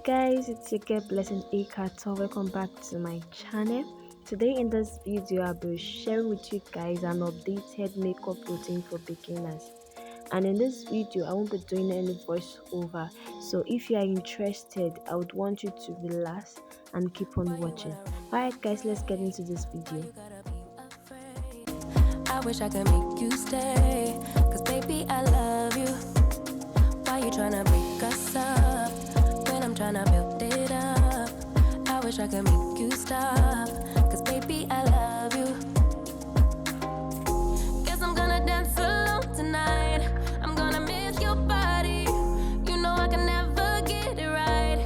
Guys, it's your girl Blessing Akato. Welcome back to my channel. Today in this video I'll be sharing with you guys an updated makeup routine for beginners. And in this video I won't be doing any voiceover, so if you are interested I would want you to relax and keep on watching. Alright guys, let's get into this video. I wish I could make you stay, cause baby I love you. Why you tryna break us up when I'm tryna build it up? I wish I could make you stop, cause baby I love you. Guess I'm gonna dance alone tonight. I'm gonna miss your body. You know I can never get it right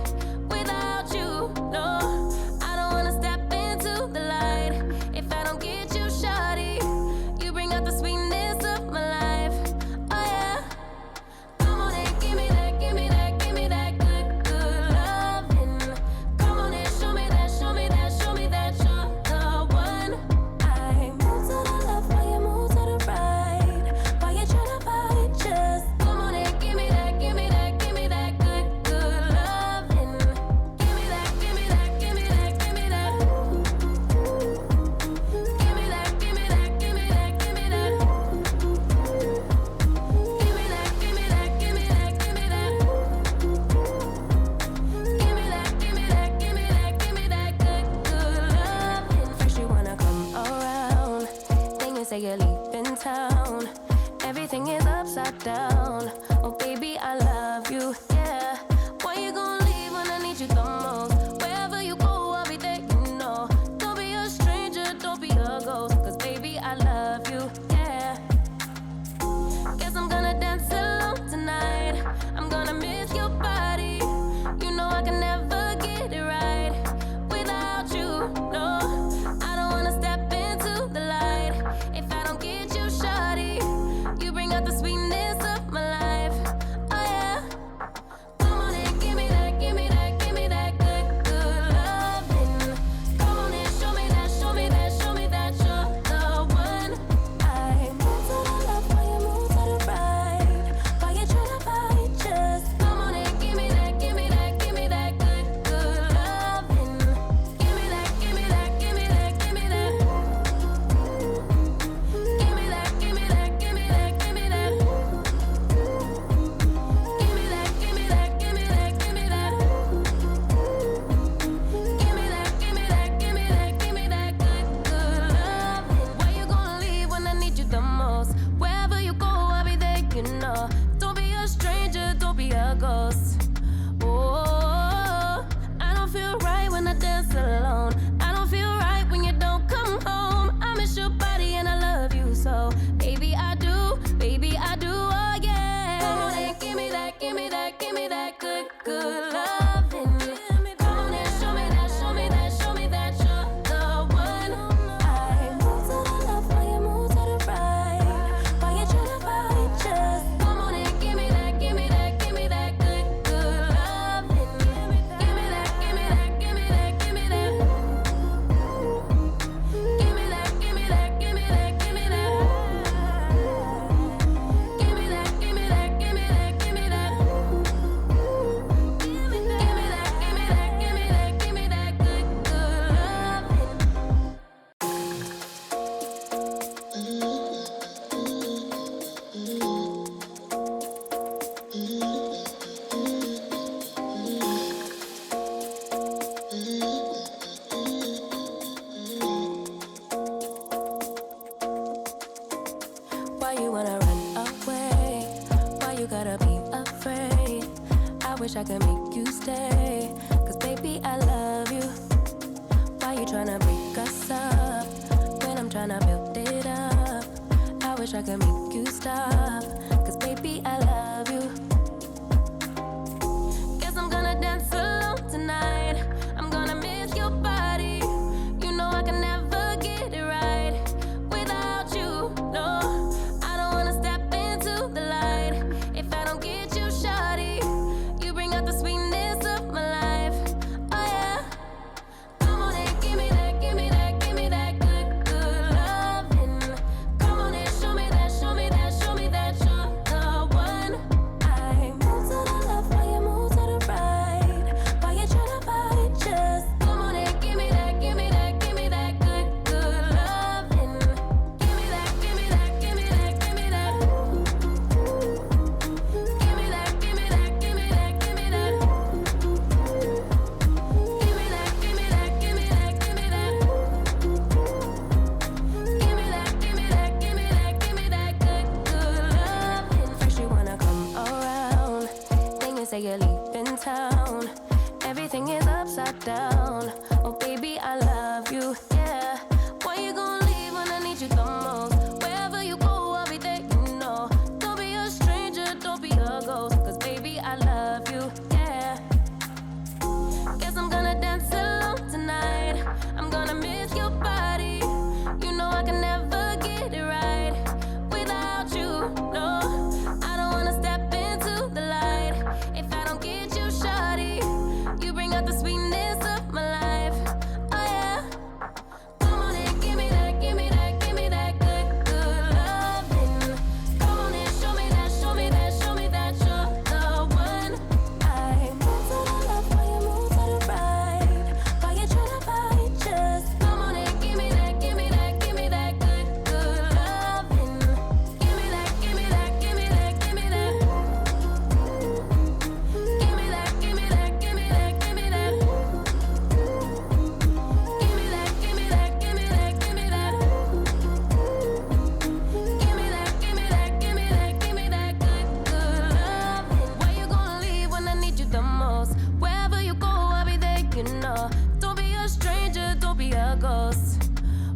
without you. No, I don't wanna step into the light if I don't get you, shawty. You bring out the sweetness of my life. Oh yeah. Come on and give me that, give me that, give me that good, good loving. Come on and show me that, show me that, show me that you're the one. I move to the left while you move to the right. While you tryna fight, just come on and give me that, give me that, give me that good, good loving. Give me that, give me that, give me that, give me that. Give me that, give me that, give me that, give me that. Give me that, give me that, give me that, give me that. Give me that, give me that, give me that, give me that good, good loving. First you wanna come around, then you say you're leaving town. Everything is upside down. Oh baby, I love you, yeah. Why you gonna leave when I need you the most? Wherever you go, I'll be there, you know. Don't be a stranger, don't be a ghost, cause baby, I love you, yeah. Guess I'm gonna dance alone tonight. I'm gonna miss your body. You know I can never get it right without you. No, I don't wanna step into the light if I don't get you, shawty. You bring out the sweetness of my life. Oh yeah. Come on and give me that, give me that, give me that good, good loving. Come on and show me that, show me that, show me that you're the one. I move to the left while you move to the right. While you tryna fight, just come on and give me that, give me that, give me that good, good loving. Give me that, give me that, give me that, give me that. Give me that, give me that, give me that, give me that. Give me that, give me that, give me that, give me that. Give me that, give me that, give me that, give me that good, good loving. Why you gonna leave when I need you the most? Wherever you go, I'll be there, you know. Don't be a stranger, don't be a ghost. Oh, I don't feel right when I dance alone. I don't feel right when you don't come home. I miss your body and I love you so. Baby, I do, oh yeah. Come on and give me that, give me that, give me that good, good loving. Come on and show me that, show me that, show me that you're the one. I move to the left while you move to the right. While you tryna fight, just come on and give me that, give me that, give me that good, good loving. Give me that, give me that, give me that, give me that. Give me that, give me that, give me that, give me that. Give me that, give me that, give me that, give me that. Give me that, give me that, give me that, give me that, give me that good, good loving. Why you wanna run away? Why you gotta be afraid? I wish I could make you stay, cause baby I love you. Why you tryna break us up when I'm tryna build it up? I wish I could make you stop, cause baby I love you. Guess I'm gonna dance alone tonight. I'm gonna miss your body. You know I can never get it right without you. No, I don't wanna step into the light if I don't get you, shawty. You bring out the sweetness of my life. Oh yeah. Come on and give me that, give me that, give me that good, good loving. Come on and show me that, show me that, show me that you're the one. say you're leaving town. Everything is upside down. Oh baby, I love you, yeah. Why you gonna leave when I need you the most? Wherever you go, I'll be there, you know. Don't be a stranger, don't be a ghost. Cause baby, I love you, yeah. Guess I'm gonna dance alone tonight. I'm gonna miss your body. You know I can never get it right without you, no. I don't wanna step into the light if I don't get you, shawty. You bring out the sweetness of my life, oh yeah. Come on and give me that, give me that, give me that good, good loving. Come on and show me that, show me that, show me that you're the one. I move to the left while you move to the right. While you tryna fight, just come on and give me that, give me that, give me that good, good loving. Give me that, give me that, give me that, give me that. Give me that, give me that, give me that, give me that. Give me that, give me that, give me that, give me that. Give me that, give me that, give me that, give me that good, good loving. Why you gonna leave when I need you the most? Wherever you go, I'll be there, you know. Don't be a stranger, don't be a ghost.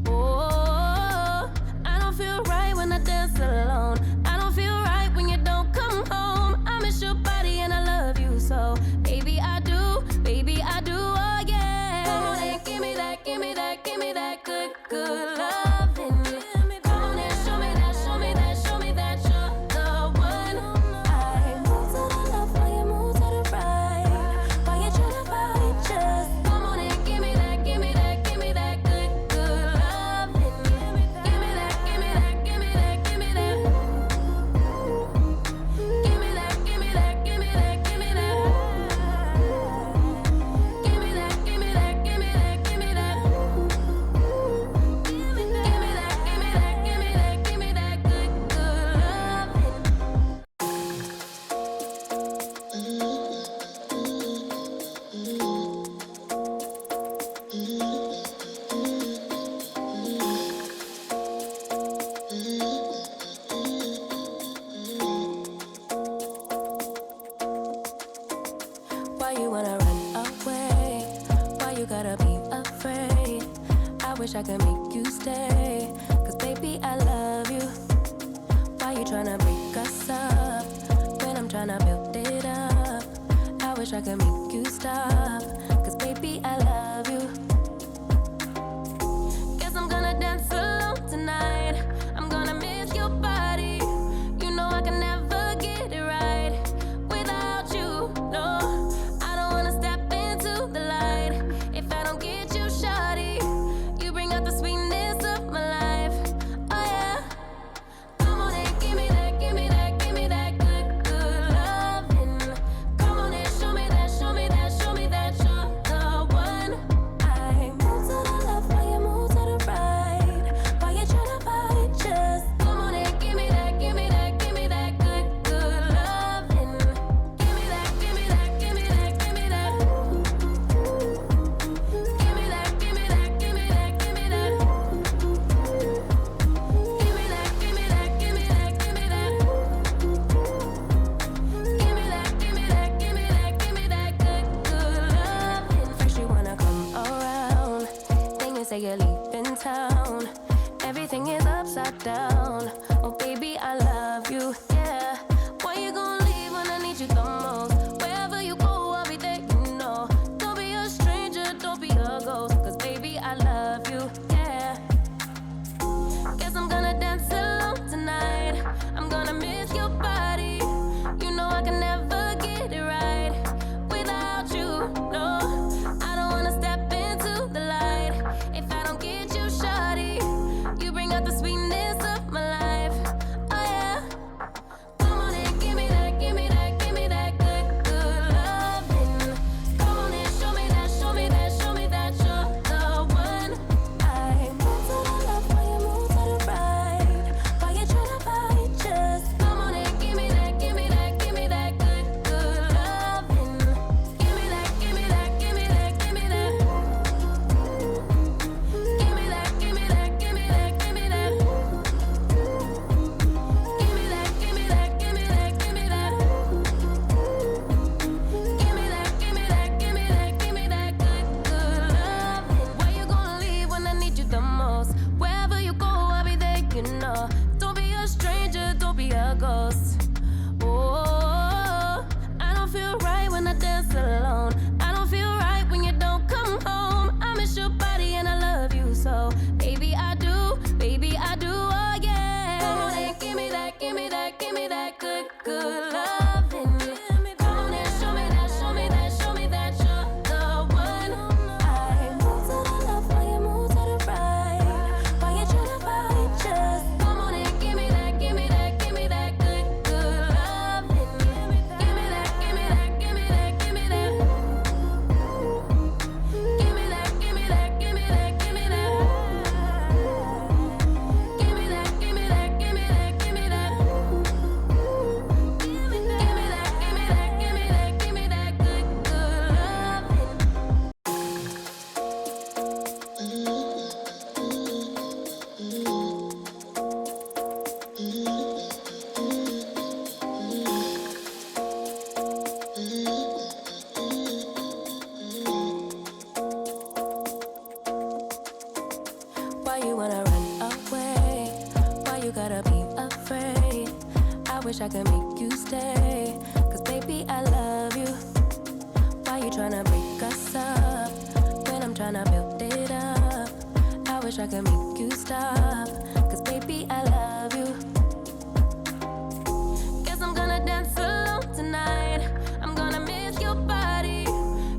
Oh, I don't feel right when I dance alone. I don't feel right when you don't come home. I miss your body and I love you so. Baby, I do, oh yeah. Come on and give me that, give me that, give me that good, good loving. Come on and show me that, show me that, show me that you're the one. I move to the left while you move to the right. While you tryna fight, just come on and give me that, give me that, give me that good, good loving. Give me that, give me that, give me that, give me that. Give me that, give me that, give me that, give me that. Give me that, give me that, give me that, give me that. Give me that, give me that, give me that, give me that good, good loving. Why you wanna run away? Why you gotta be afraid? I wish I could make you stay. Cause baby, I love you. Why you tryna break us up when I'm tryna build it up? I wish I could make you stop. Cause baby, I love you. Guess I'm gonna dance alone tonight. I'm gonna miss your body. You know I can never get it right without you, no. I don't wanna step into the light if I don't get you, shawty. You bring out the sweetness of my life, oh yeah. Come on and give me that, give me that, give me that good, good loving. Come on and show me that, show me that, show me that you're the one. I move to the left while you move to the right. While you tryna fight, just come on and give me that, give me that, give me that good, good loving. Give me that, give me that, give me that, give me that. Give me that, give me that, give me that, give me that. Give me that, give me that, give me that, give me that. Give me that, give me that, give me that, give me that good, good loving. First you wanna come around, then you say you're leaving town. Everything is upside down. Oh baby, I love you, yeah. Why you gonna leave when I need you the most? Wherever you go, I'll be there, you know. Don't be a stranger, don't be a ghost. Cause baby, I love you, yeah. Guess I'm gonna dance alone tonight. I'm gonna miss your body. You know I can never get it right without you, no. I don't wanna step into the light if I don't get you, shawty. You bring out the sweetness of my life, oh yeah. give me that good, good loving. Come on and show me that, show me that, show me that you're the one. I move to the left while you move to the right. While you tryna fight, just come on and give me that, give me that, give me that good, good loving. Give me that, give me that, give me that, give me that. Give me that, give me that, give me that, give me that. Give me that, give me that, give me that, give me that. Give me that, give me that, give me that, give me that good, good loving. Why you wanna run away? Why you gotta be afraid? I wish I could make you stay. Cause baby, I love you. Why you tryna break us up when I'm tryna build it up? I wish I could make you stop. Cause baby, I love you. Guess I'm gonna dance alone tonight. I'm gonna miss your body.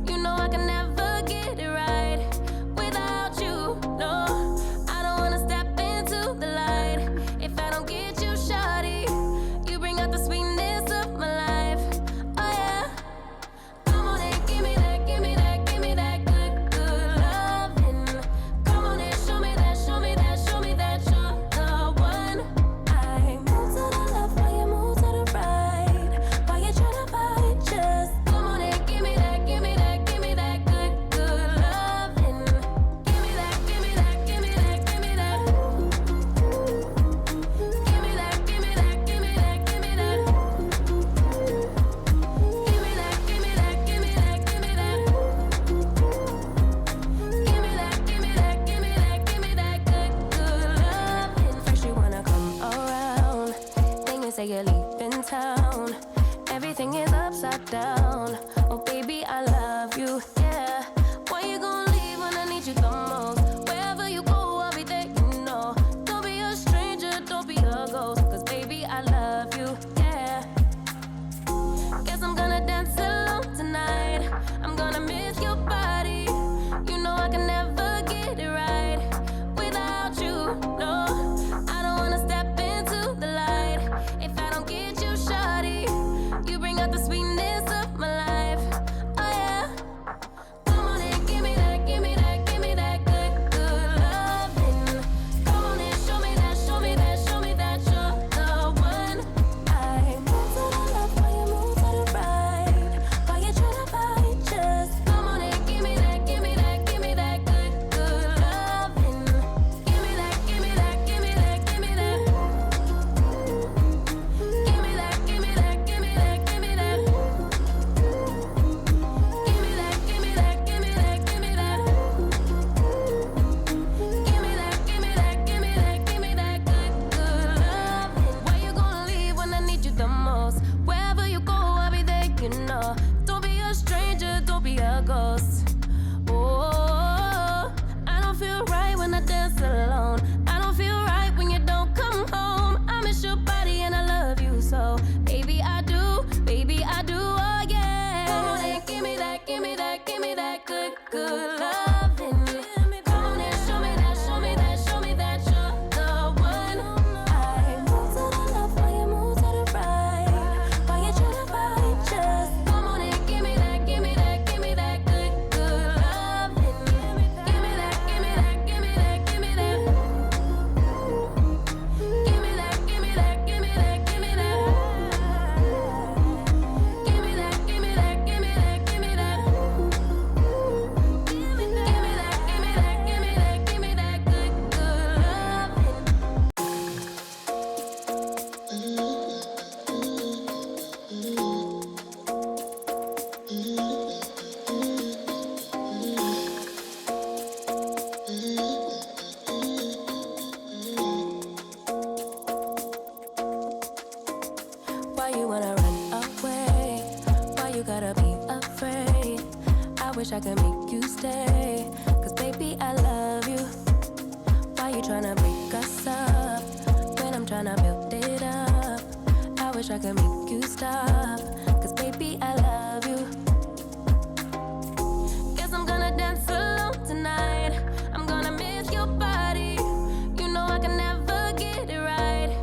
You know I can never get it right without you. No, I don't wanna step into the light if I don't get you, shawty. You bring out the sweetness of my life. Oh yeah. Come on and give me that, give me that, give me that good, good loving. Come on and show me that, show me that, show me that you're the one. I move to the left while you move to the right. While you tryna fight, just come on and give me that, give me that, give me that good, good loving. Give me that, give me that, give me that, give me that. Give me that, give me that, give me that, give me that. Give me that, give me that, give me that, give me that. Give me that, give me that, give me that, give me that good, good loving. First you wanna come around, then you say you're leaving town. Everything is upside down. Oh baby, I love you, yeah. Why you gonna leave when I need you the most? Wherever you go, I'll be there, you know. Don't be a stranger, don't be a ghost. Cause baby, I love you, yeah. Guess I'm gonna dance alone tonight. I'm gonna miss your body. You know I can never get it right without you. No, I don't wanna step into the light if I don't get you, shawty. You bring out the sweetness of my life. Oh yeah. Come on and give me that, give me that, give me that good, good loving. Come on and show me that, show me that, show me that you're the one. I move to the left while you move to the right. While you tryna fight, just come on and give me that, give me that, give me that good, good loving. Give me that, give me that, give me that, give me that. Give me that, give me that, give me that, give me that. Give me that, give me that, give me that, give me that. Give me that, give me that, give me that, give me that good, good loving. Why you gonna leave when I need you the most? Wherever you go, I'll be there, you know. Don't be a stranger, don't be a ghost. Oh, I don't feel right when I dance alone. I don't feel right when you don't come home. I miss your body and I love you so. Baby, I do, oh yeah. Come on and give me that, give me that, give me that good, good loving. Come on and show me that, show me that, show me that you're the one. I move to the left while you move to the right. While you tryna fight, just come on and give me that, give me that, give me that good, good loving. Give me that, give me that, give me that, give me that. Give me that, give me that, give me that, give me that. Give me that, give me that, give me that, give me that. Give me that, give me that, give me that, give me that good, good loving. Why you wanna run away? Why you gotta be afraid? I wish I could make you stay. Cause baby, I love you. Why you tryna break us up when I'm tryna build it up? wish I could make you stop. Cause baby, I love you. Guess I'm gonna dance alone tonight. I'm gonna miss your body. You know I can never get it right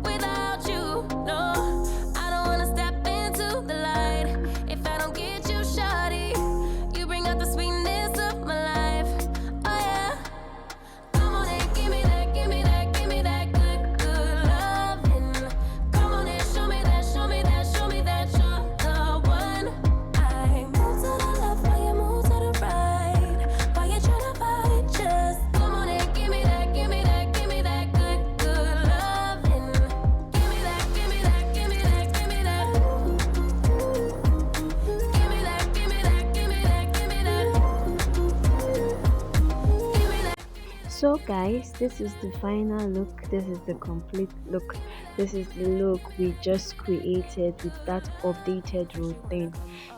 without you. No, I don't wanna step into the light if I don't get you, shawty. You bring out the sweetness of my life. Oh yeah. Come on and give me that, give me that, give me that good, good loving. Come on and show me that, show me that, show me that you're the one. I move to the left while you move to the right. While you tryna fight, just come on and give me that, give me that, give me that good, good loving. Give me that, give me that, give me that, give me that. Give me that, give me that, give me that, give me that. Give me that. So guys, this is the final look, this is the complete look, this is the look we just created with that updated routine.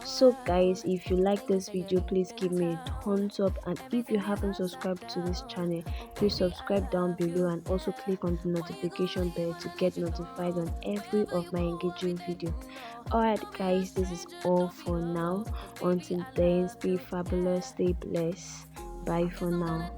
So guys, if you like this video, please give me a thumbs up, and if you haven't subscribed to this channel, please subscribe down below and also click on the notification bell to get notified on every of my engaging video. Alright guys, this is all for now. Until then, stay fabulous, stay blessed. Bye for now.